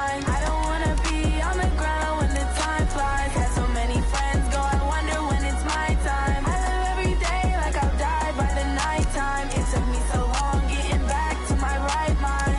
mind. I don't wanna be on the ground when the time flies. Had so many friends go, I wonder when it's my time. I live every day like I'll die by the nighttime. It took me so long getting back to my right mind.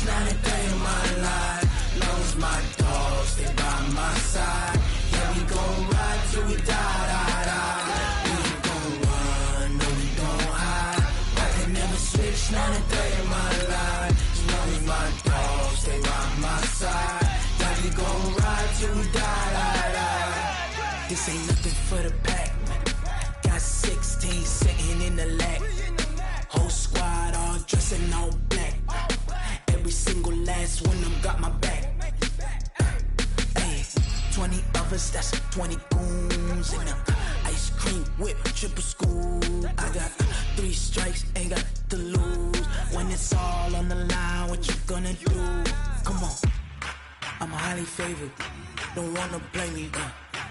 Not a day in my life. Long as my dogs stay by my side. Yeah, we gon' ride till we die, die, die. We ain't gon' run, no, we don't hide. I can never switch, not a day in my life. As long as my dogs stay by my side. Yeah, we gon' ride till we die, die, die. This ain't nothing for the pack. Got 16 sitting in the lap. Whole squad all dressing all black. Every single last one of them got my back. Hey, 20 of us, that's 20 goons in them. Ice cream whip, triple scoop. I got 3 strikes, ain't got to lose. When it's all on the line, what you gonna do? Come on, I'm highly favored. Don't wanna blame me,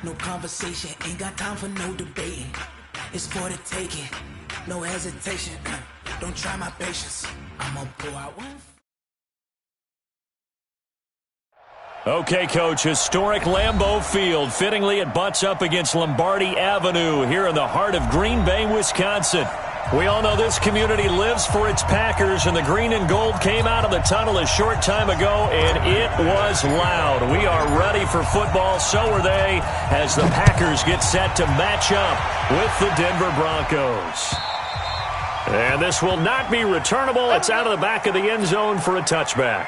no conversation. Ain't got time for no debating. It's for the taking, no hesitation. Don't try my patience. I'ma pour out one. Okay, Coach, historic Lambeau Field. Fittingly, it butts up against Lombardi Avenue here in the heart of Green Bay, Wisconsin. We all know this community lives for its Packers, and the green and gold came out of the tunnel a short time ago, and it was loud. We are ready for football, so are they, as the Packers get set to match up with the Denver Broncos. And this will not be returnable. It's out of the back of the end zone for a touchback.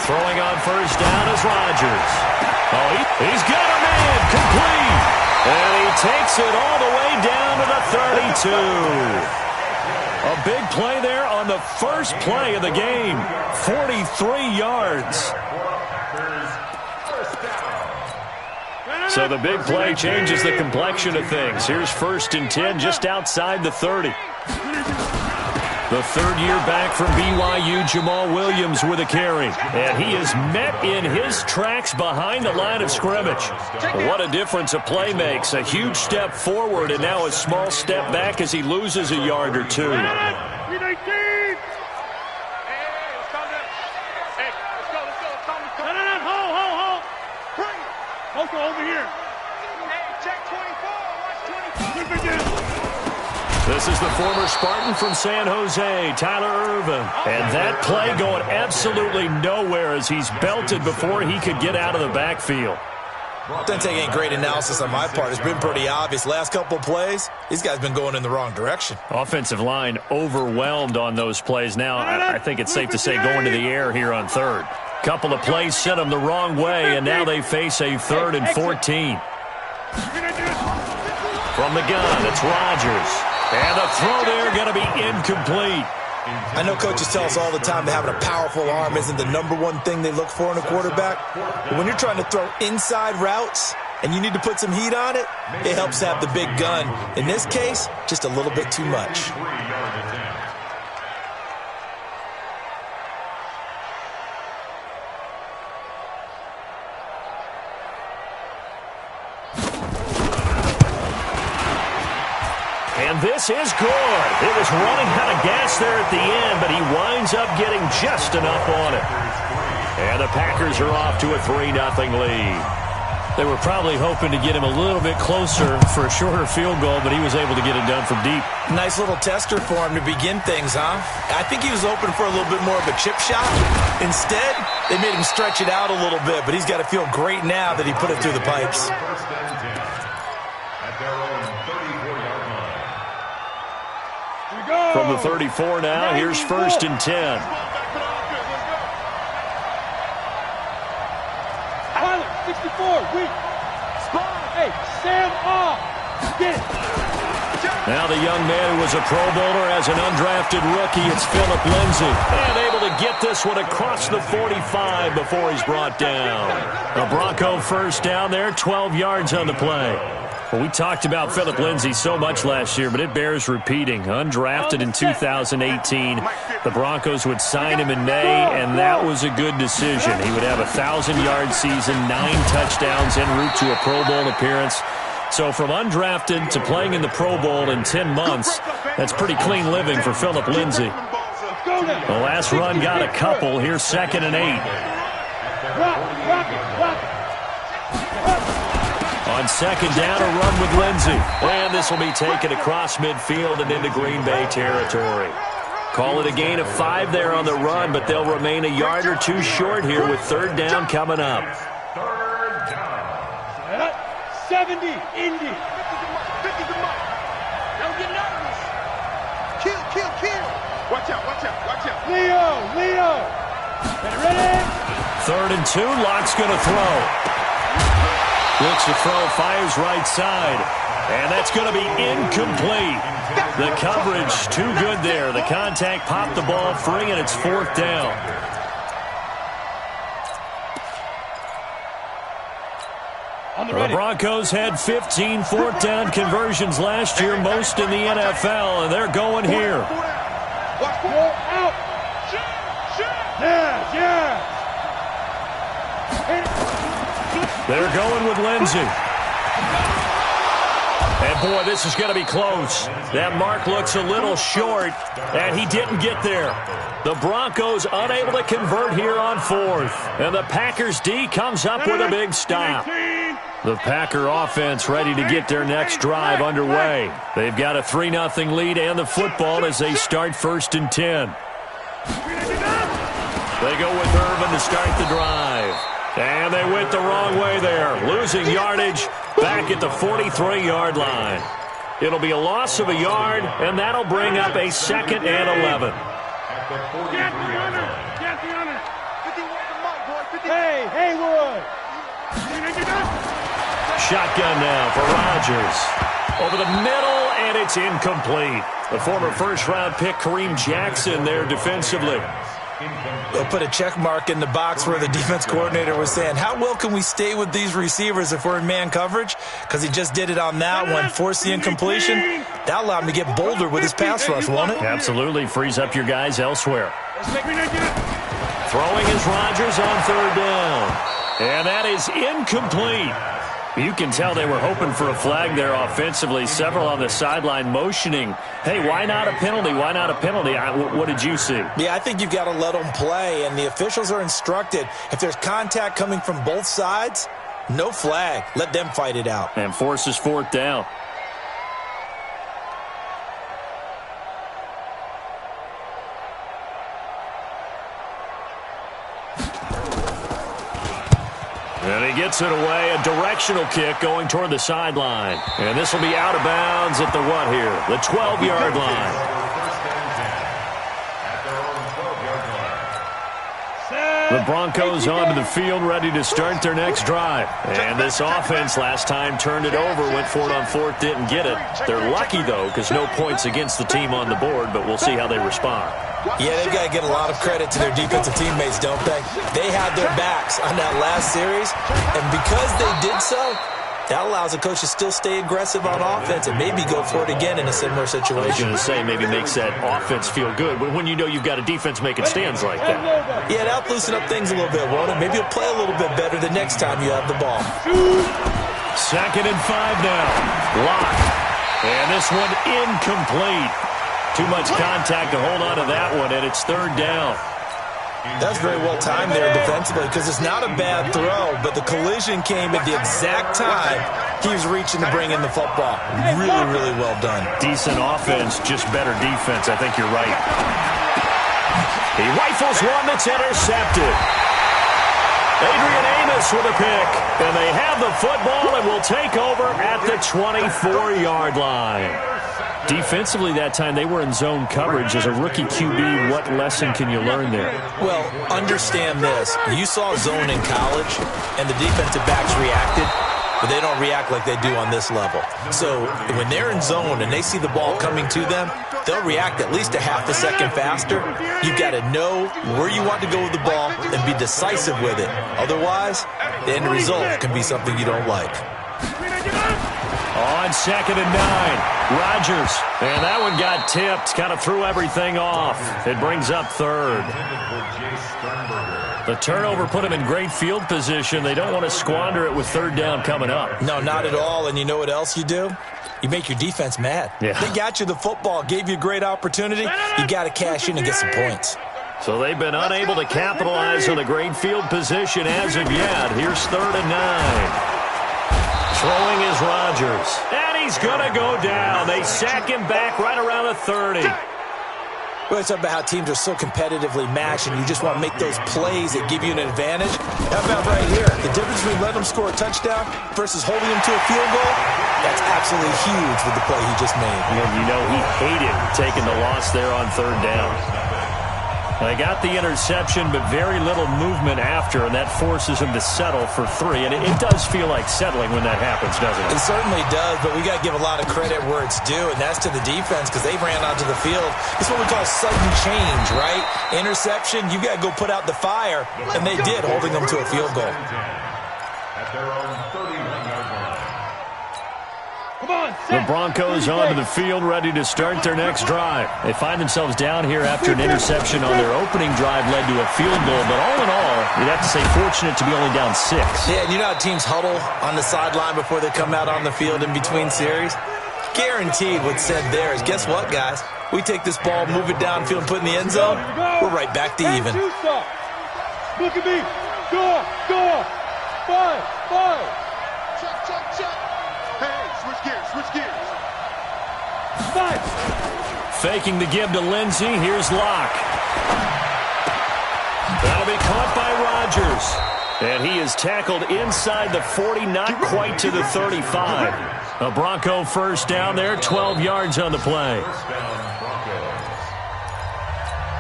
Throwing on first down is Rodgers. Oh, he's got a man complete. And he takes it all the way down to the 32. A big play there on the first play of the game. 43 yards. So the big play changes the complexion of things. Here's 1st and 10 just outside the 30. The third-year back from BYU, Jamal Williams with a carry. And he is met in his tracks behind the line of scrimmage. What a difference a play makes. A huge step forward and now a small step back as he loses a yard or two. Over here. Check 24. Watch 24. This is the former Spartan from San Jose, Tyler Irvin. And that play going absolutely nowhere as he's belted before he could get out of the backfield. Doesn't take any great analysis on my part. It's been pretty obvious. Last couple of plays, these guys been going in the wrong direction. Offensive line overwhelmed on those plays. Now, I think it's safe to say going to the air here on third. Couple of plays sent them the wrong way, and now they face a 3rd and 14. From the gun, it's Rodgers. And the throw there going to be incomplete. I know coaches tell us all the time that having a powerful arm isn't the #1 thing they look for in a quarterback. But when you're trying to throw inside routes and you need to put some heat on it, it helps to have the big gun. In this case, just a little bit too much. And this is good. It was running out of gas there at the end, but he winds up getting just enough on it. And the Packers are off to a 3-0 lead. They were probably hoping to get him a little bit closer for a shorter field goal, but he was able to get it done from deep. Nice little tester for him to begin things, huh? I think he was open for a little bit more of a chip shot. Instead, they made him stretch it out a little bit, but he's got to feel great now that he put it through the pipes. From the 34 now, here's 1st and 10. Tyler, 64, weak. Hey, Sam off. Get it. Now the young man who was a Pro Bowler as an undrafted rookie, it's Philip Lindsay. And able to get this one across the 45 before he's brought down. A Bronco first down there, 12 yards on the play. Well, we talked about Philip Lindsay so much last year, but it bears repeating. Undrafted in 2018, the Broncos would sign him in May, and that was a good decision. He would have a 1,000-yard season, 9 touchdowns en route to a Pro Bowl appearance. So from undrafted to playing in the Pro Bowl in 10 months, that's pretty clean living for Philip Lindsay. The last run got a couple. Here's 2nd and 8. On 2nd down, a run with Lindsay. And this will be taken across midfield and into Green Bay territory. Call it a gain of 5 there on the run, but they'll remain a yard or 2 short here with 3rd down coming up. 70, Indy. 50 the mark. Don't get nervous. Kill. Watch out. Leo. Ready? 3rd and 2, Locke's going to throw. Looks to throw, fires right side. And that's going to be incomplete. The coverage too good there. The contact popped the ball free, and it's 4th down. The Broncos had 15 4th down conversions last year, most in the NFL, and they're going here. Out. Yeah. They're going with Lindsay. And, boy, this is going to be close. That mark looks a little short, and he didn't get there. The Broncos unable to convert here on 4th. And the Packers D comes up with a big stop. The Packer offense ready to get their next drive underway. They've got a 3-0 lead and the football as they start 1st and 10. They go with Irvin to start the drive. And they went the wrong way there. Losing yardage back at the 43-yard line. It'll be a loss of a yard, and that'll bring up a 2nd and 11. Hey, Haywood. Shotgun now for Rodgers. Over the middle, and it's incomplete. The former first-round pick, Kareem Jackson, there defensively. They'll put a check mark in the box where the defense coordinator was saying, how well can we stay with these receivers if we're in man coverage? Because he just did it on that one, forced the incompletion. That allowed him to get bolder with his pass rush, won't it? Absolutely. Frees up your guys elsewhere. Throwing is Rodgers on 3rd down. And that is incomplete. You can tell they were hoping for a flag there offensively. Several on the sideline motioning, hey, why not a penalty? Why not a penalty? What did you see? Yeah, I think you've got to let them play, and the officials are instructed, if there's contact coming from both sides, no flag. Let them fight it out. And forces 4th down. And he gets it away, a directional kick going toward the sideline. And this will be out of bounds at the what here? The 12-yard line. The Broncos onto the field, ready to start their next drive. And this offense last time turned it over, went for it on 4th, didn't get it. They're lucky, though, because no points against the team on the board, but we'll see how they respond. Yeah, they've got to get a lot of credit to their defensive teammates, don't they? They had their backs on that last series, and because they did so, that allows the coach to still stay aggressive on offense and maybe go for it again in a similar situation. I was going to say, maybe makes that offense feel good, but when you know you've got a defense making stands like that. Yeah, that'll loosen up things a little bit, won't it? Maybe you'll play a little bit better the next time you have the ball. 2nd and 5 now. Locke. And this one incomplete. Too much contact to hold on to that one, and it's 3rd down. That's very well timed there defensively because it's not a bad throw, but the collision came at the exact time he was reaching to bring in the football. Really, really well done. Decent offense, just better defense. I think you're right. He rifles one that's intercepted. Adrian Amos with a pick, and they have the football and will take over at the 24-yard line. Defensively that time, they were in zone coverage. As a rookie QB, what lesson can you learn there? Well, understand this. You saw zone in college, and the defensive backs reacted, but they don't react like they do on this level. So when they're in zone and they see the ball coming to them, they'll react at least a half a second faster. You've got to know where you want to go with the ball and be decisive with it. Otherwise, the end result can be something you don't like. On 2nd and 9, Rodgers. And that one got tipped, kind of threw everything off. It brings up 3rd. The turnover put him in great field position. They don't want to squander it with 3rd down coming up. No, not at all. And you know what else you do? You make your defense mad. Yeah. They got you the football, gave you a great opportunity. You got to cash in and get some points. So they've been unable to capitalize on the great field position as of yet. Here's 3rd and 9. Throwing is Rodgers. And he's going to go down. They sack him back right around the 30. Well, it's about how teams are so competitively matched, and you just want to make those plays that give you an advantage. How about right here? The difference between letting them score a touchdown versus holding them to a field goal, that's absolutely huge with the play he just made. And you know he hated taking the loss there on 3rd down. They got the interception, but very little movement after, and that forces him to settle for 3. And it does feel like settling when that happens, doesn't it? It certainly does, but we got to give a lot of credit where it's due, and that's to the defense because they ran onto the field. It's what we call sudden change, right? Interception, you got to go put out the fire, and they did, holding them to a field goal. The Broncos onto the field, ready to start their next drive. They find themselves down here after an interception on their opening drive led to a field goal. But all in all, you'd have to say fortunate to be only down 6. Yeah, and you know how teams huddle on the sideline before they come out on the field in between series? Guaranteed what's said there is, guess what, guys? We take this ball, move it downfield, put it in the end zone, we're right back to even. Look at me. Go. 5. Check. Hey, switch gears. 5. Faking the give to Lindsey. Here's Locke. That'll be caught by Rodgers. And he is tackled inside the 40, not quite to the 35. A Bronco first down there, 12 yards on the play.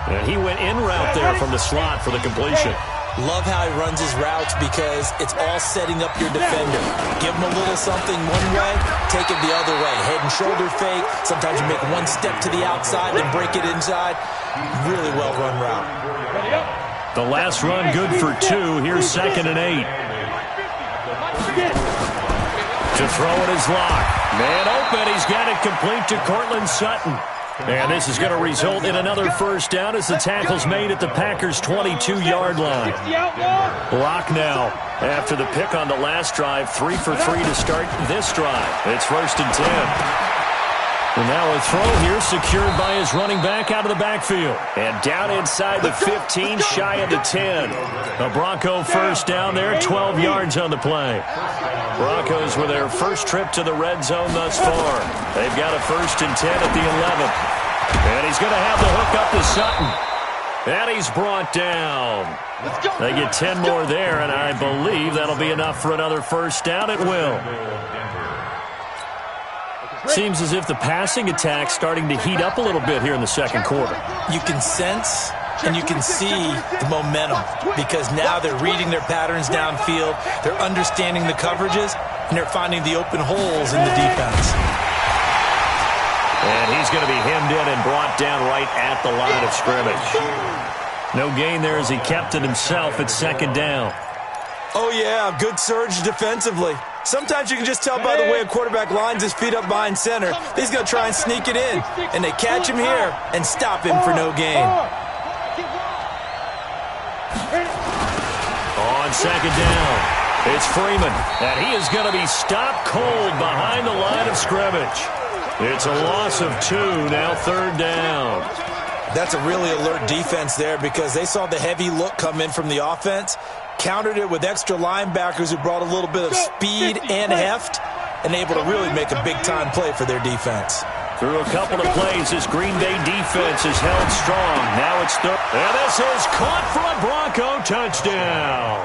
And he went in route there from the slot for the completion. Love how he runs his routes because it's all setting up your defender. Give him a little something one way, take it the other way. Head and shoulder fake. Sometimes you make one step to the outside and break it inside. Really well run route. The last run good for 2. Here's 2nd and 8. To throw it is Locke. Man open. He's got it complete to Cortland Sutton. And this is going to result in another first down as the tackle's made at the Packers' 22-yard line. Locke now, after the pick on the last drive, 3 for 3 to start this drive. It's 1st and 10. And now a throw here secured by his running back out of the backfield. And down inside the 15, shy of the 10. A Bronco first down there, 12 yards on the play. Broncos with their first trip to the red zone thus far. They've got a 1st and 10 at the 11th. And he's going to have the hook up to Sutton. And he's brought down. They get 10 more there, and I believe that'll be enough for another first down. It will. Seems as if the passing attack's starting to heat up a little bit here in the second quarter. You can sense and you can see the momentum because now they're reading their patterns downfield, they're understanding the coverages, and they're finding the open holes in the defense. And he's going to be hemmed in and brought down right at the line of scrimmage. No gain there as he kept it himself at 2nd down. Oh, yeah, good surge defensively. Sometimes you can just tell by the way a quarterback lines his feet up behind center. He's going to try and sneak it in, and they catch him here and stop him for no gain. On 2nd down, it's Freeman, and he is going to be stopped cold behind the line of scrimmage. It's a loss of 2, now 3rd down. That's a really alert defense there because they saw the heavy look come in from the offense, countered it with extra linebackers who brought a little bit of speed and heft, and able to really make a big-time play for their defense. Through a couple of plays, this Green Bay defense is held strong. Now it's 3rd. And this is caught for a Bronco touchdown.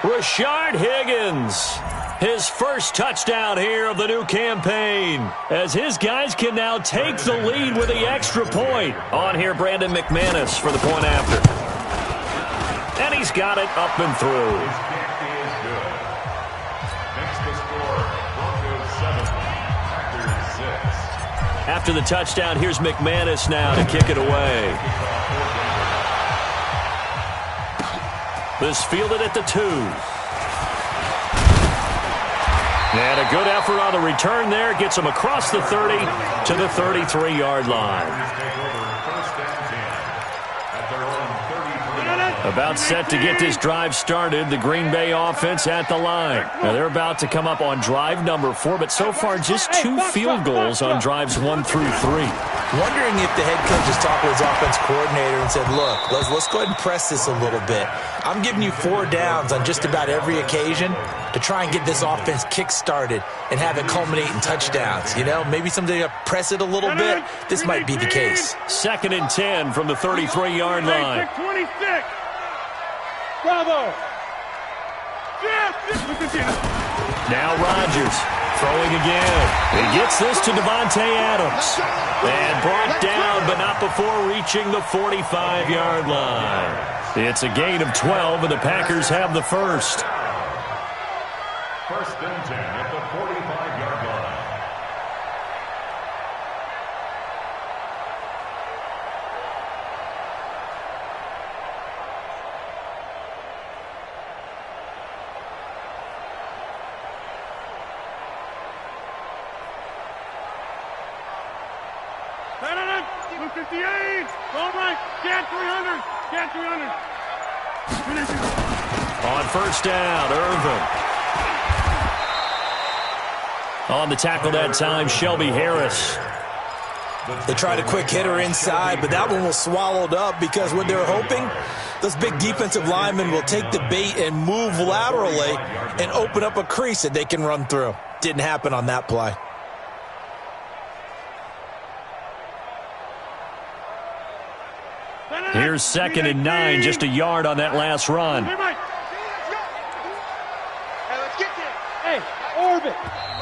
Rashard Higgins. His first touchdown here of the new campaign, as his guys can now take the lead with the extra point. On here, Brandon McManus for the point after. And he's got it up and through. After the touchdown, here's McManus now to kick it away. This fielded at the 2. And a good effort on the return there. Gets him across the 30 to the 33-yard line. About set to get this drive started. The Green Bay offense at the line. Now they're about to come up on drive number 4, but so far just 2 field goals on drives 1 through 3. Wondering if the head coach has talked to his offense coordinator and said, look, let's go ahead and press this a little bit. I'm giving you 4 downs on just about every occasion to try and get this offense kick-started and have it culminate in touchdowns. You know, maybe someday press it a little bit. This might be the case. 2nd and 10 from the 33-yard line. 26. Bravo. Now Rodgers throwing again. He gets this to Devontae Adams. And brought down, but not before reaching the 45-yard line. It's a gain of 12, and the Packers have the first. 1st and 10 at the 45-yard line. Blue 58. All right. Get 300. Get 300. On 1st down, Irvin. On the tackle that time, Shelby Harris. They tried a quick hitter inside, but that one was swallowed up because what they're hoping, those big defensive linemen will take the bait and move laterally and open up a crease that they can run through. Didn't happen on that play. Here's 2nd and 9, just a yard on that last run. Hey, orbit.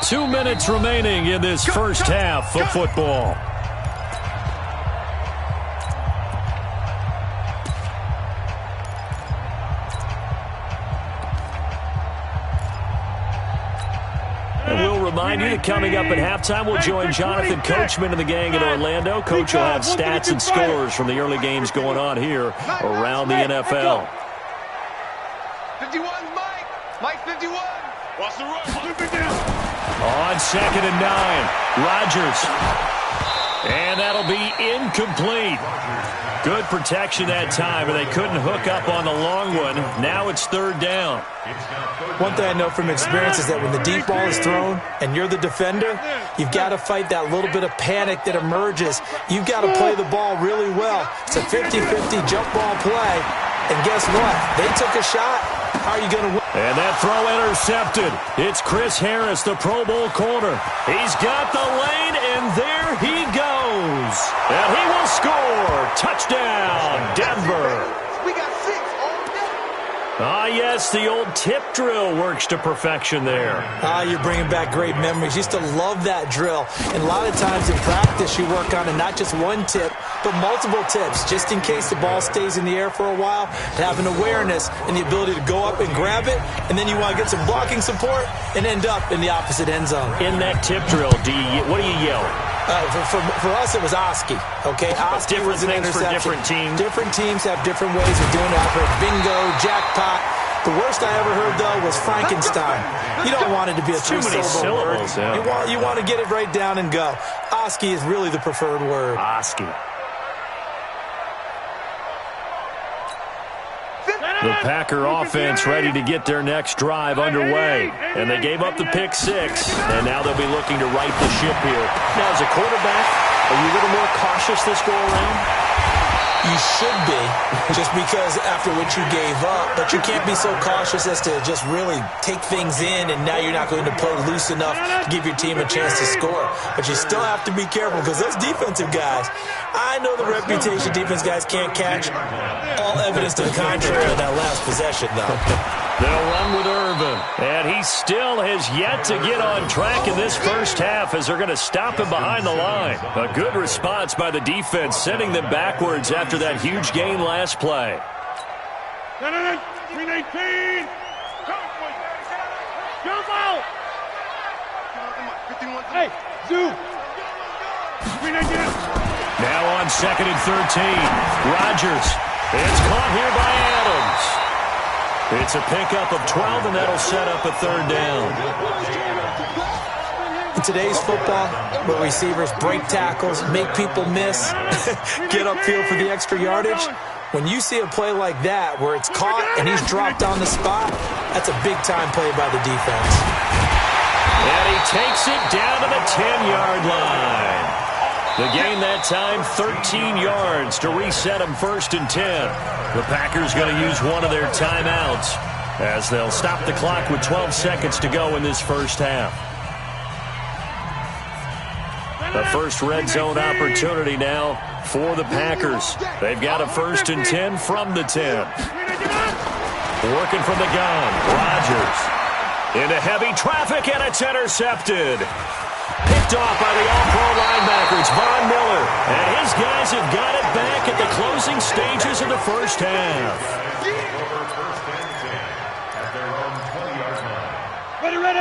2 minutes remaining in this first half of football. And we'll remind you that coming up at halftime, we'll join Jonathan Coachman and the gang in Orlando. Coach will have stats and scores from the early games going on here around the NFL. 51, Mike. Mike 51. Watch the run. On 2nd and 9, Rodgers. And that'll be incomplete. Good protection that time, and they couldn't hook up on the long one. Now it's 3rd down. One thing I know from experience is that when the deep ball is thrown and you're the defender, you've got to fight that little bit of panic that emerges. You've got to play the ball really well. It's a 50-50 jump ball play. And guess what? They took a shot. How are you going to win? And that throw intercepted. It's Chris Harris, the Pro Bowl corner. He's got the lane, and there he goes. And he will score. Touchdown, Denver. We got 6 all day. Ah, yes, the old tip drill works to perfection there. You're bringing back great memories. Used to love that drill. And a lot of times in practice, you work on it, not just one tip, but multiple tips, just in case the ball stays in the air for a while, to have an awareness and the ability to go up and grab it, and then you want to get some blocking support and end up in the opposite end zone. In that tip drill, what do you yell? For us, it was Oski. Okay, Oski was an things interception. For different teams. Different teams have different ways of doing it. I've heard bingo, jackpot. The worst I ever heard, though, was Frankenstein. You don't want it to be a too many syllables. Yeah. You want to get it right down and go. Oski is really the preferred word. Oski. The Packer offense ready to get their next drive underway. And they gave up the pick 6, and now they'll be looking to right the ship here. Now, as a quarterback, are you a little more cautious this go-around? You should be, just because after what you gave up. But you can't be so cautious as to just really take things in, and now you're not going to play loose enough to give your team a chance to score. But you still have to be careful, because those defensive guys, I know the reputation defense guys can't catch. All evidence to the contrary on that last possession, though. They'll run with Irvin. And he still has yet to get on track in this first half as they're going to stop him behind the line. A good response by the defense, sending them backwards after that huge gain last play. 319. Jump out. Hey, Zoo. 319. Now on 2nd and 13. Rodgers. It's caught here by Adams. It's a pickup of 12, and that'll set up a 3rd down. In today's football, where receivers break tackles, make people miss, get upfield for the extra yardage, when you see a play like that where it's caught and he's dropped on the spot, that's a big-time play by the defense. And he takes it down to the 10-yard line. The gain that time, 13 yards to reset them 1st and 10. The Packers going to use one of their timeouts as they'll stop the clock with 12 seconds to go in this first half. The first red zone opportunity now for the Packers. They've got a 1st and 10 from the 10. Working from the gun, Rodgers. Into heavy traffic, and it's intercepted. Picked off by the all-pro linebacker. It's Von Miller. And his guys have got it back at the closing stages of the first half.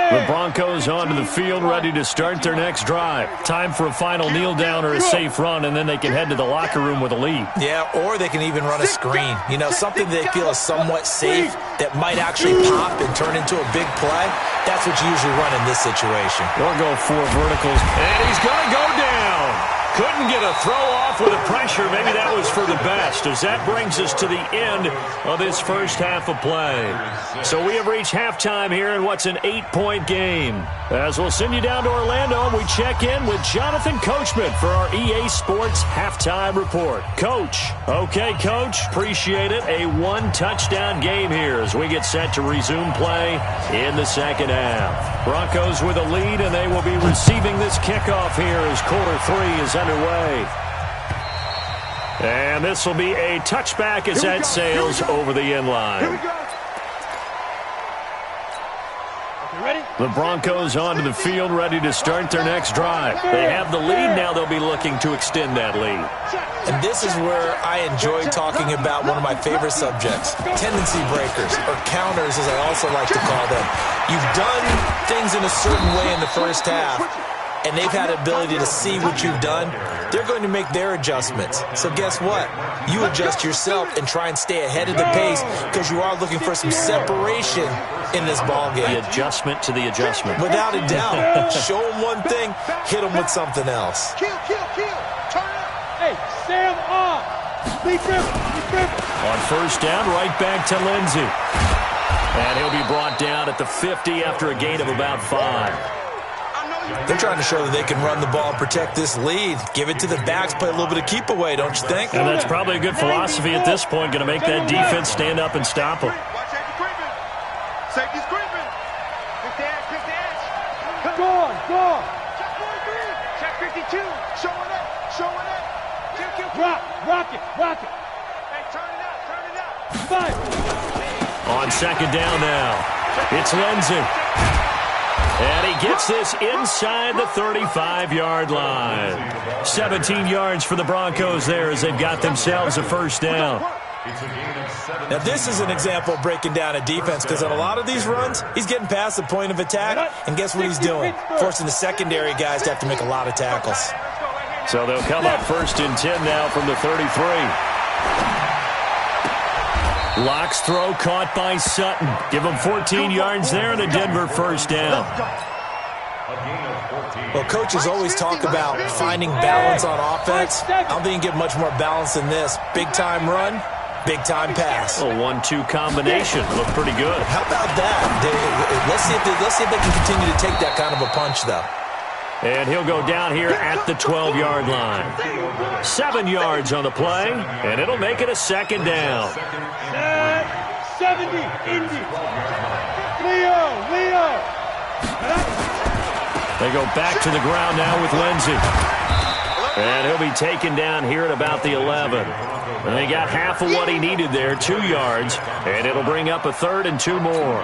The Broncos onto the field, ready to start their next drive. Time for a final kneel down or a safe run, and then they can head to the locker room with a lead. Yeah, or they can even run a screen. You know, something they feel is somewhat safe that might actually pop and turn into a big play. That's what you usually run in this situation. Or go 4 verticals, and he's going to go down. Couldn't get a throw off with the pressure. Maybe that was for the best, as that brings us to the end of this first half of play. So we have reached halftime here in what's an 8-point game. As we'll send you down to Orlando, we check in with Jonathan Coachman for our EA Sports Halftime Report. Coach. Okay, Coach. Appreciate it. A 1-touchdown game here as we get set to resume play in the second half. Broncos with a lead, and they will be receiving this kickoff here as quarter 3 is underway. And this will be a touchback as that sails over the end line. The Broncos onto the field, ready to start their next drive. They have the lead now. They'll be looking to extend that lead. And this is where I enjoy talking about one of my favorite subjects, tendency breakers, or counters as I also like to call them. You've done things in a certain way in the first half, and they've had the ability to see what you've done. They're going to make their adjustments. So guess what? You adjust yourself and try and stay ahead of the pace because you are looking for some separation in this ball game. The adjustment to the adjustment. Without a doubt. Show them one thing, hit them with something else. Kill. Turn up. Hey, Sam off. Be driven. On first down, right back to Lindsey. And he'll be brought down at the 50 after a gain of about 5. They're trying to show that they can run the ball and protect this lead. Give it to the backs, play a little bit of keep away, don't you think? And that's probably a good philosophy at this point, going to make that defense stand up and stop them. Watch out, creeping. Safety's creeping. Quick dash. Go. Check 52. Showing up. Rock it. Hey, turn it up. 5. On second down now, it's Lindsey. And he gets this inside the 35-yard line. 17 yards for the Broncos there as they've got themselves a first down. Now, this is an example of breaking down a defense because on a lot of these runs, he's getting past the point of attack, and guess what he's doing? Forcing the secondary guys to have to make a lot of tackles. So they'll come up 1st and 10 now from the 33. Locke's throw caught by Sutton. Give him 14 yards there and a Denver first down. Well, coaches always talk about finding balance on offense. I don't think you can get much more balance than this. Big-time run, big-time pass. A 1-2 combination. Looked pretty good. How about that? Let's see if they can continue to take that kind of a punch, though. And he'll go down here at the 12-yard line. 7 yards on the play, and it'll make it a second down. 70, Indy. Leo. They go back to the ground now with Lindsey. And he'll be taken down here at about the 11. And he got half of what he needed there, 2 yards, and it'll bring up a 3rd and 2 more.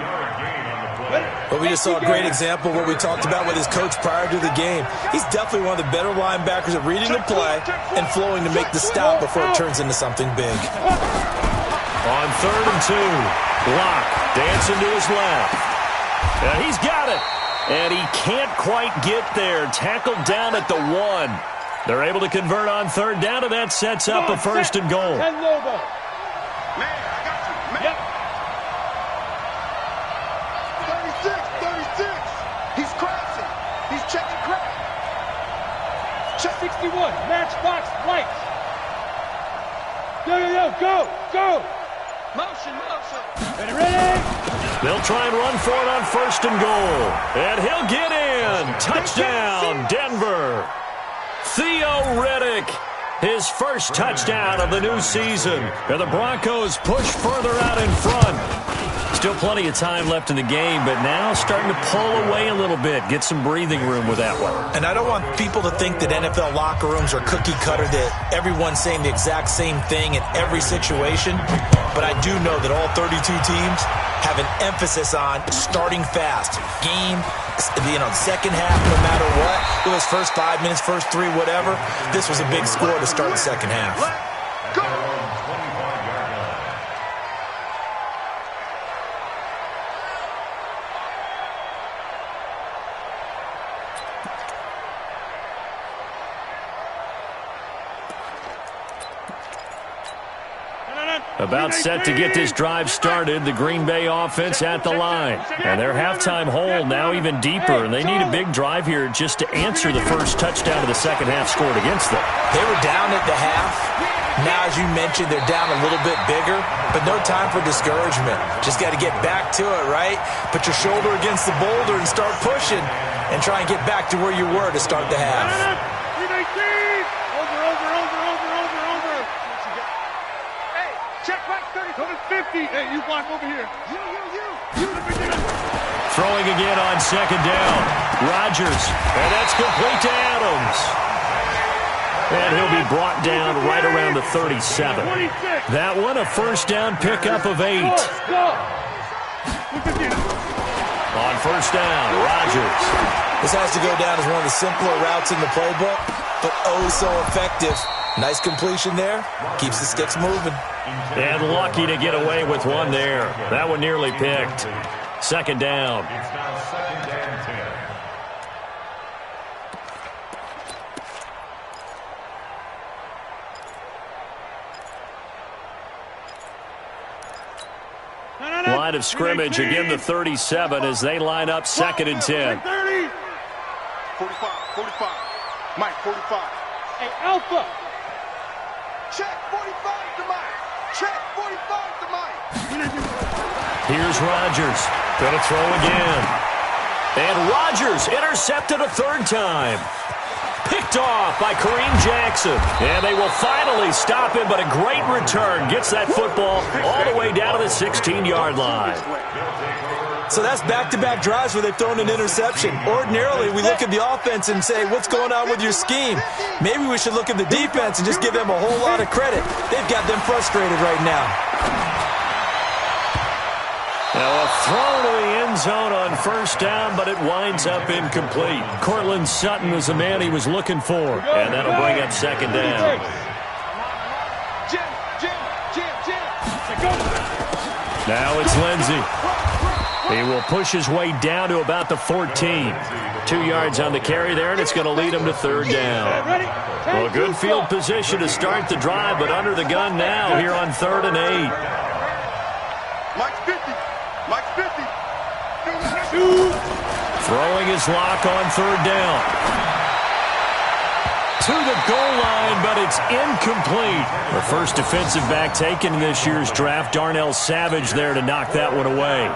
But we just saw a great example of what we talked about with his coach prior to the game. He's definitely one of the better linebackers at reading the play and flowing to make the stop before it turns into something big. On 3rd and 2, Block dancing to his left. And he's got it. And he can't quite get there. Tackled down at the 1. They're able to convert on 3rd down, and that sets up a 1st and goal. Man, I got you. Man. Yep. 36. He's crashing. He's checking crack. Check 61. Matchbox lights. Go. Motion. Ready? They'll try and run for it on 1st and goal. And he'll get in. Touchdown, Denver. Theo Riddick, his first touchdown of the new season. And the Broncos push further out in front. Still plenty of time left in the game, but now starting to pull away a little bit, get some breathing room with that one. And I don't want people to think that NFL locker rooms are cookie cutter, that everyone's saying the exact same thing in every situation. But I do know that all 32 teams have an emphasis on starting fast. Game, second half, no matter what. It was first 5 minutes, first 3, whatever. This was a big score to start the second half. Go. About set to get this drive started, the Green Bay offense at the line. And their halftime hole now even deeper, and they need a big drive here just to answer the first touchdown of the second half scored against them. They were down at the half. Now, as you mentioned, they're down a little bit bigger, but no time for discouragement. Just got to get back to it, right? Put your shoulder against the boulder and start pushing and try and get back to where you were to start the half. Check right 30. Go to 50. Hey, you block over here. You. Throwing again on 2nd down. Rodgers, and that's complete to Adams. And he'll be brought down right around the 37. That one, a 1st down pickup of 8. On 1st down, Rodgers. This has to go down as one of the simpler routes in the playbook, but oh so effective. Nice completion there. Keeps the sticks moving. And lucky to get away with one there. That one nearly picked. 2nd down. It's now 2nd and 10. Line of scrimmage, again the 37 as they line up 2nd and 10. 45. Mike, 45. Hey, Alpha. Check 45 to Mike. Check 45 to Mike. Here's Rodgers. Gonna throw again. And Rodgers intercepted a 3rd time. Picked off by Kareem Jackson. And they will finally stop him, but a great return. Gets that football all the way down to the 16-yard line. So that's back-to-back drives where they've thrown an interception. Ordinarily, we look at the offense and say, what's going on with your scheme? Maybe we should look at the defense and just give them a whole lot of credit. They've got them frustrated right now. Now a throw to the end zone on 1st down, but it winds up incomplete. Cortland Sutton was the man he was looking for, and that'll bring up 2nd down. Now it's Lindsey. He will push his way down to about the 14. 2 yards on the carry there, and it's going to lead him to 3rd down. Well, good field position to start the drive, but under the gun now here on 3rd and 8. Mike's 50. Throwing his lock on 3rd down. To the goal line, but it's incomplete. The first defensive back taken in this year's draft, Darnell Savage, there to knock that one away.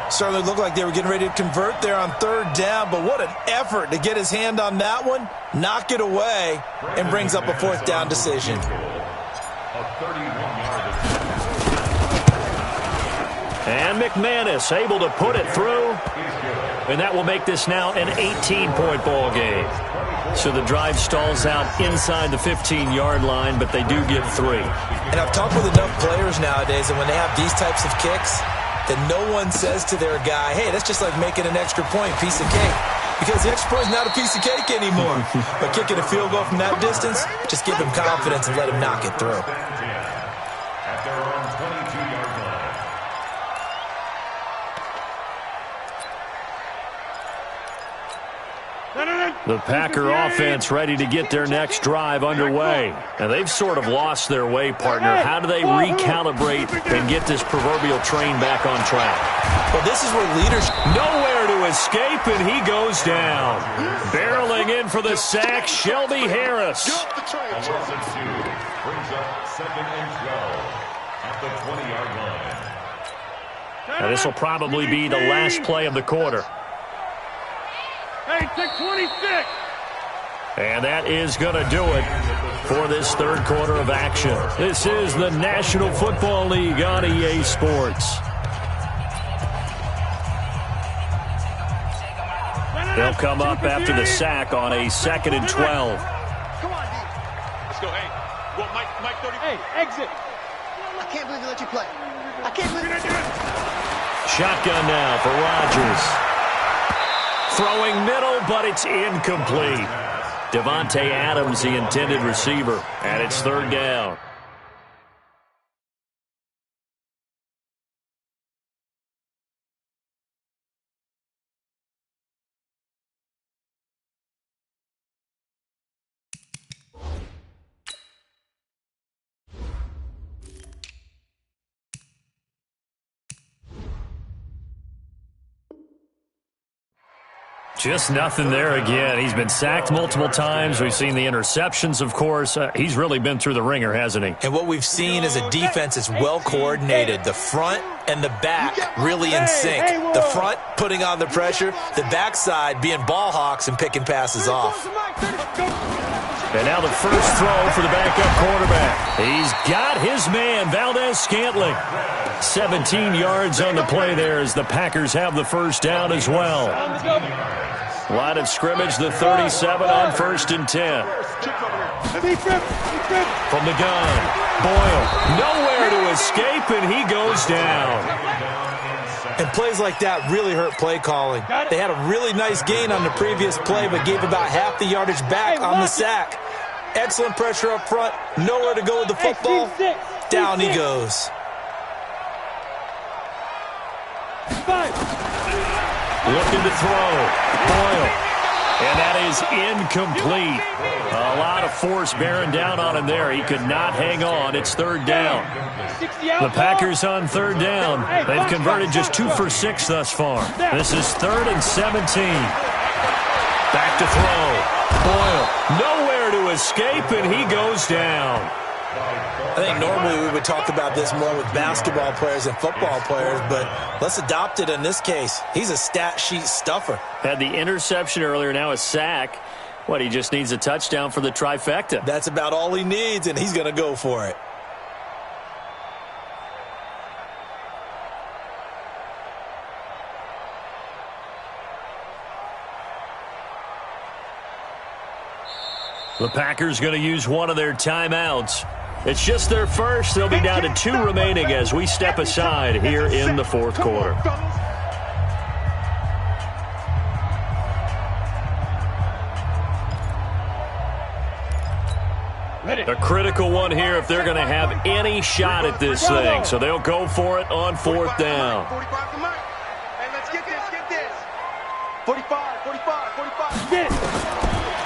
Certainly looked like they were getting ready to convert there on 3rd down, but what an effort to get his hand on that one, knock it away, and brings up a 4th down decision. And McManus able to put it through. And that will make this now an 18-point ball game. So the drive stalls out inside the 15-yard line, but they do get 3. And I've talked with enough players nowadays, and when they have these types of kicks, that no one says to their guy, hey, that's just like making an extra point, piece of cake. Because the extra point is not a piece of cake anymore. But kicking a field goal from that distance, just give him confidence and let him knock it through. At their own 22-yard line. The Packer offense ready to get their next drive underway. And they've sort of lost their way, partner. How do they recalibrate and get this proverbial train back on track? Well, this is where leadership... Nowhere to escape, and he goes down. Barreling in for the sack, Shelby Harris. Wilson 2 brings up 2nd and 12 at the 20-yard line. Now, this will probably be the last play of the quarter. Hey, take 26. And that is going to do it for this third quarter of action. This is the National Football League on EA Sports. They'll come up after the sack on a 2nd and 12. Come on, D. Let's go. Hey, well, Mike 30. Hey, exit. I can't believe they let you play. I can't believe it. Shotgun now for Rodgers. Throwing middle, but it's incomplete. Devontae Adams, the intended receiver, and it's 3rd down. Just nothing there again. He's been sacked multiple times. We've seen the interceptions, of course. He's really been through the ringer, hasn't he? And what we've seen is a defense that's well coordinated. The front and the back really in sync. The front putting on the pressure, the backside being ball hawks and picking passes off. And now the first throw for the backup quarterback. He's got his man, Valdez-Scantling. 17 yards on the play there as the Packers have the first down as well. Line of scrimmage, the 37 on 1st and 10. From the gun, Boyle, nowhere to escape, and he goes down. And plays like that really hurt play calling. They had a really nice gain on the previous play, but gave about half the yardage back on the sack. Excellent pressure up front, nowhere to go with the football. Down he goes. Looking to throw. Boyle. And that is incomplete. A lot of force bearing down on him there. He could not hang on. It's 3rd down. The Packers on 3rd down. They've converted just 2 for 6 thus far. This is 3rd and 17. Back to throw. Boyle. Nowhere to escape, and he goes down. I think normally we would talk about this more with basketball players and football players, but let's adopt it in this case. He's a stat sheet stuffer. Had the interception earlier, now a sack. What, he just needs a touchdown for the trifecta. That's about all he needs, and he's going to go for it. The Packers going to use one of their timeouts. It's just their first. They'll be down to 2 remaining as we step aside here in the 4th quarter. A critical one here if they're going to have any shot at this thing. So they'll go for it on 4th down. 45 to Mike. Hey, let's get this. 45. Get it.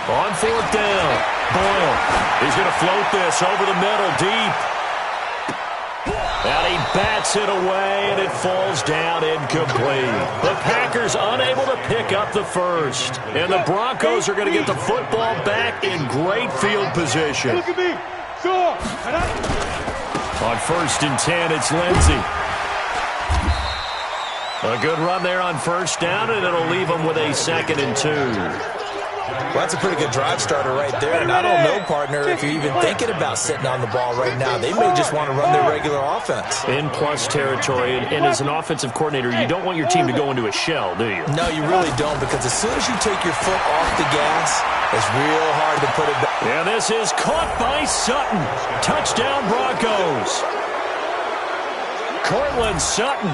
On 4th down, Boyle. He's going to float this over the middle, deep. And he bats it away, and it falls down incomplete. The Packers unable to pick up the first. And the Broncos are going to get the football back in great field position. Look at me. Sure. On 1st and 10, it's Lindsey. A good run there on 1st down, and it'll leave them with a 2nd and 2. Well, that's a pretty good drive starter right there. And I don't know, partner, if you're even thinking about sitting on the ball right now. They may just want to run their regular offense. In plus territory, and as an offensive coordinator, you don't want your team to go into a shell, do you? No, you really don't, because as soon as you take your foot off the gas, it's real hard to put it back. And this is caught by Sutton. Touchdown, Broncos. Cortland Sutton,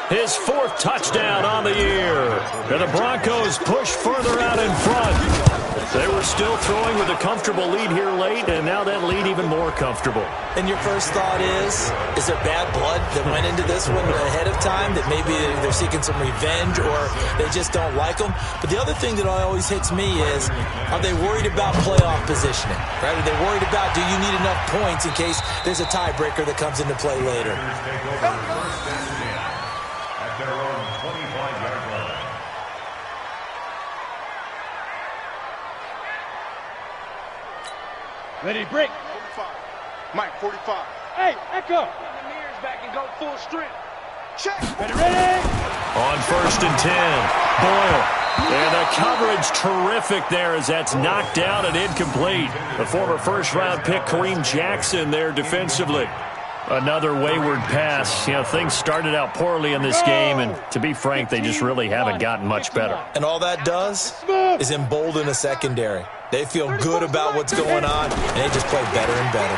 his 4th touchdown on the year. And the Broncos push further out in front. They were still throwing with a comfortable lead here late, and now that lead even more comfortable. And your first thought is there bad blood that went into this one ahead of time, that maybe they're seeking some revenge or they just don't like them? But the other thing that always hits me is, are they worried about playoff positioning? Right? Are they worried about, do you need enough points in case there's a tiebreaker that comes into play later? At their own 25-yard line. Ready, break. 45. Mike, 45. Hey, Echo. Bring the mirrors back and go full strength. Check. Ready. On 1st and 10, Boyle. And the coverage terrific there as that's knocked down and incomplete. The former first-round pick, Kareem Jackson, there defensively. Another wayward pass. You know, things started out poorly in this game, and to be frank, they just really haven't gotten much better. And all that does is embolden a secondary. They feel good about what's going on, and they just play better and better.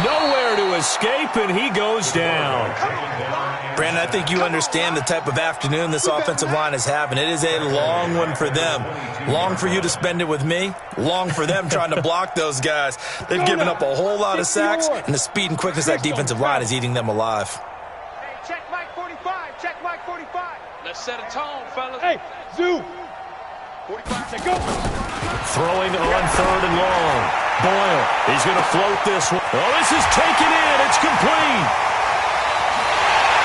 Nowhere to escape, and he goes down. Brandon, I think you understand the type of afternoon this offensive line is having. It is a long one for them. Long for you to spend it with me. Long for them trying to block those guys. They've given up a whole lot of sacks, and the speed and quickness of that defensive line is eating them alive. Hey, check Mike 45. Check Mike 45. Let's set a tone, fellas. Hey, Zoo. 45. Say go. Throwing on 3rd and long. Boyle, he's going to float this one. Oh, this is taken in. It's complete.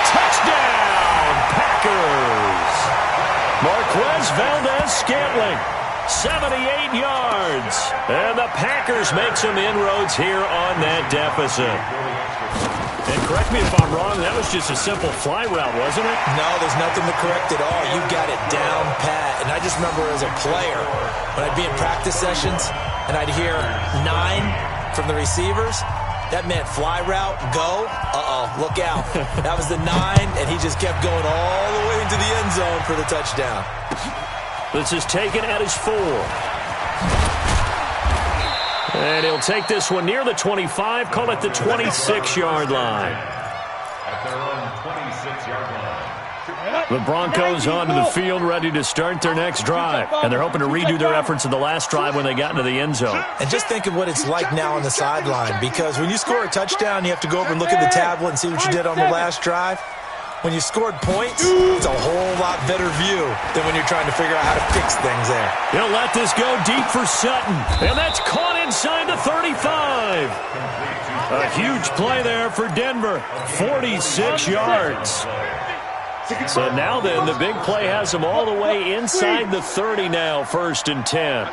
Touchdown, Packers. Marquez Valdez-Scantling, 78 yards. And the Packers make some inroads here on that deficit. And correct me if I'm wrong, that was just a simple fly route, wasn't it? No, there's nothing to correct at all. You got it down pat. And I just remember as a player, when I'd be in practice sessions and I'd hear 9 from the receivers, that meant fly route, go, look out. That was the 9, and he just kept going all the way into the end zone for the touchdown. This is taken at his 4. And he'll take this one near the 25, call it the 26-yard line. At their own 26-yard line. The Broncos onto the field, ready to start their next drive. And they're hoping to redo their efforts in the last drive when they got into the end zone. And just think of what it's like now on the sideline, because when you score a touchdown, you have to go over and look at the tablet and see what you did on the last drive. When you scored points, it's a whole lot better view than when you're trying to figure out how to fix things there. He'll let this go deep for Sutton. And that's caught inside the 35. A huge play there for Denver. 46 yards. So now then, the big play has them all the way inside the 30 now, 1st and 10.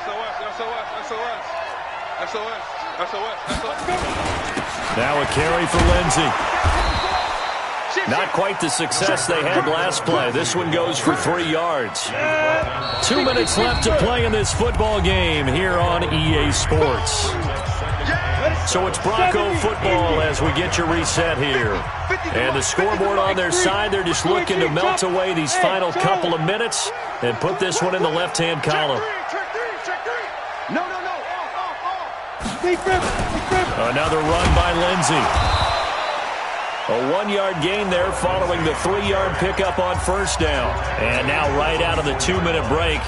Now a carry for Lindsey. Not quite the success they had last play. This one goes for 3 yards. 2 minutes left to play in this football game here on EA Sports. So it's Bronco football as we get your reset here. And the scoreboard on their side, they're just looking to melt away these final couple of minutes and put this one in the left-hand column. No. Another run by Lindsey. A 1-yard gain there following the 3-yard pickup on 1st down. And now right out of the 2-minute break,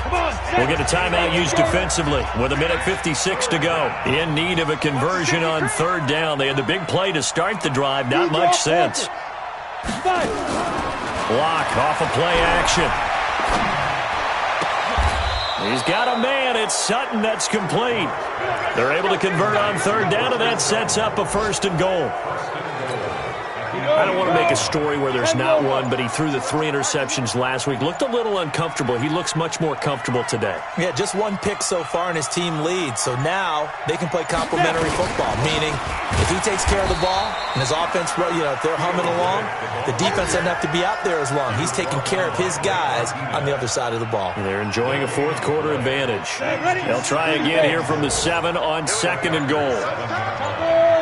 we'll get a timeout used defensively with 1:56 to go. In need of a conversion on 3rd down. They had the big play to start the drive. Not much sense. Block off of play action. He's got a man. It's Sutton. That's complete. They're able to convert on 3rd down, and that sets up a 1st and goal. I don't want to make a story where there's not one, but he threw the 3 interceptions last week. Looked a little uncomfortable. He looks much more comfortable today. Yeah, just 1 pick so far and his team leads. So now they can play complementary football, meaning if he takes care of the ball and his offense, if they're humming along, the defense doesn't have to be out there as long. He's taking care of his guys on the other side of the ball. They're enjoying a fourth quarter advantage. They'll try again here from the 7 on 2nd and goal.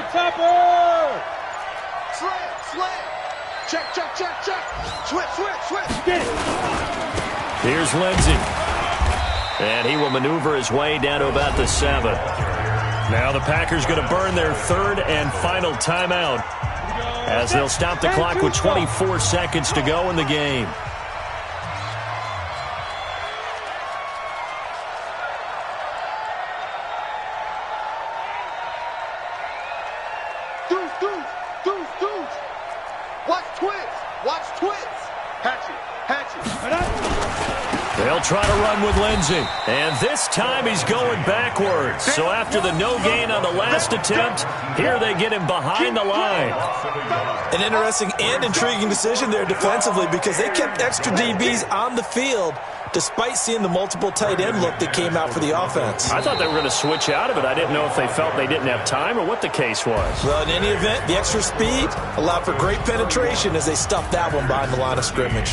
Topper! Slant. Check. Switch. Get it. Here's Lindsey. And he will maneuver his way down to about the 7. Now the Packers going to burn their 3rd and final timeout as they'll stop the clock with 24 seconds to go in the game. Deuce. Watch twins. Hatchet. They'll try to run with Lindsey. And this time he's going backwards. So after the no gain on the last attempt, here they get him behind the line. An interesting and intriguing decision there defensively because they kept extra DBs on the field despite seeing the multiple tight end look that came out for the offense. I thought they were going to switch out of it. I didn't know if they felt they didn't have time or what the case was. Well, in any event, the extra speed allowed for great penetration as they stuffed that one behind the line of scrimmage.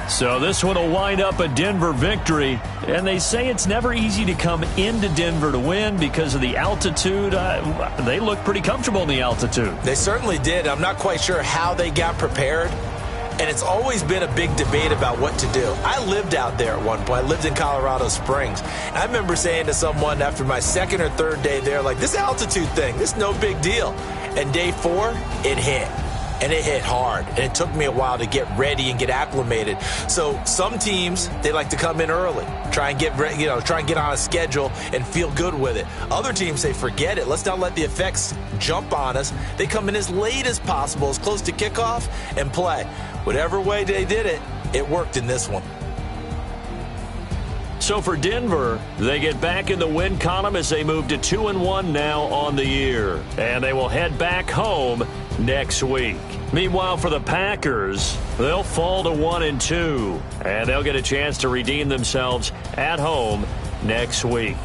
So this one will wind up a Denver victory. And they say it's never easy to come into Denver to win because of the altitude. They look pretty comfortable in the altitude. They certainly did. I'm not quite sure how they got prepared. And it's always been a big debate about what to do. I lived out there at one point. I lived in Colorado Springs. And I remember saying to someone after my 2nd or 3rd day there, like, this altitude thing, this is no big deal. And day 4, it hit. And it hit hard. And it took me a while to get ready and get acclimated. So some teams, they like to come in early, try and get on a schedule and feel good with it. Other teams say, forget it. Let's not let the effects jump on us. They come in as late as possible, as close to kickoff, and play. Whatever way they did it, it worked in this one. So for Denver, they get back in the win column as they move to 2-1 now on the year. And they will head back home next week. Meanwhile, for the Packers, they'll fall to 1-2. And they'll get a chance to redeem themselves at home next week.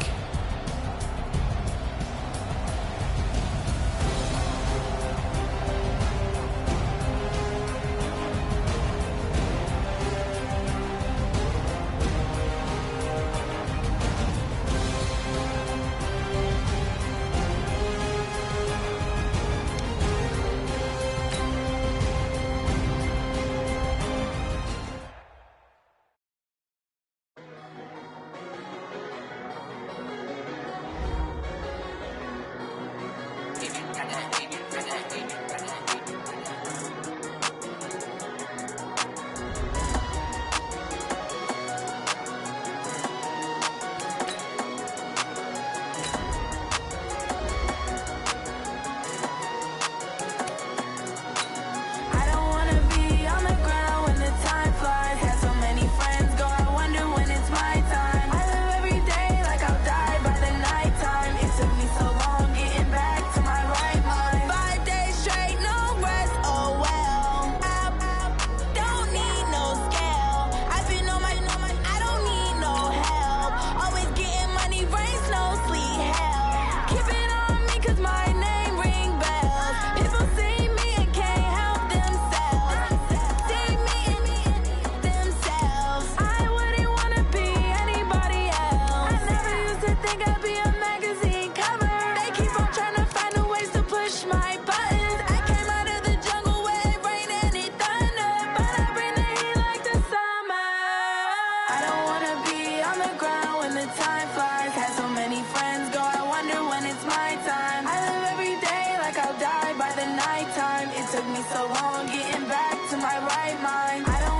Took me so long getting back to my right mind. I don't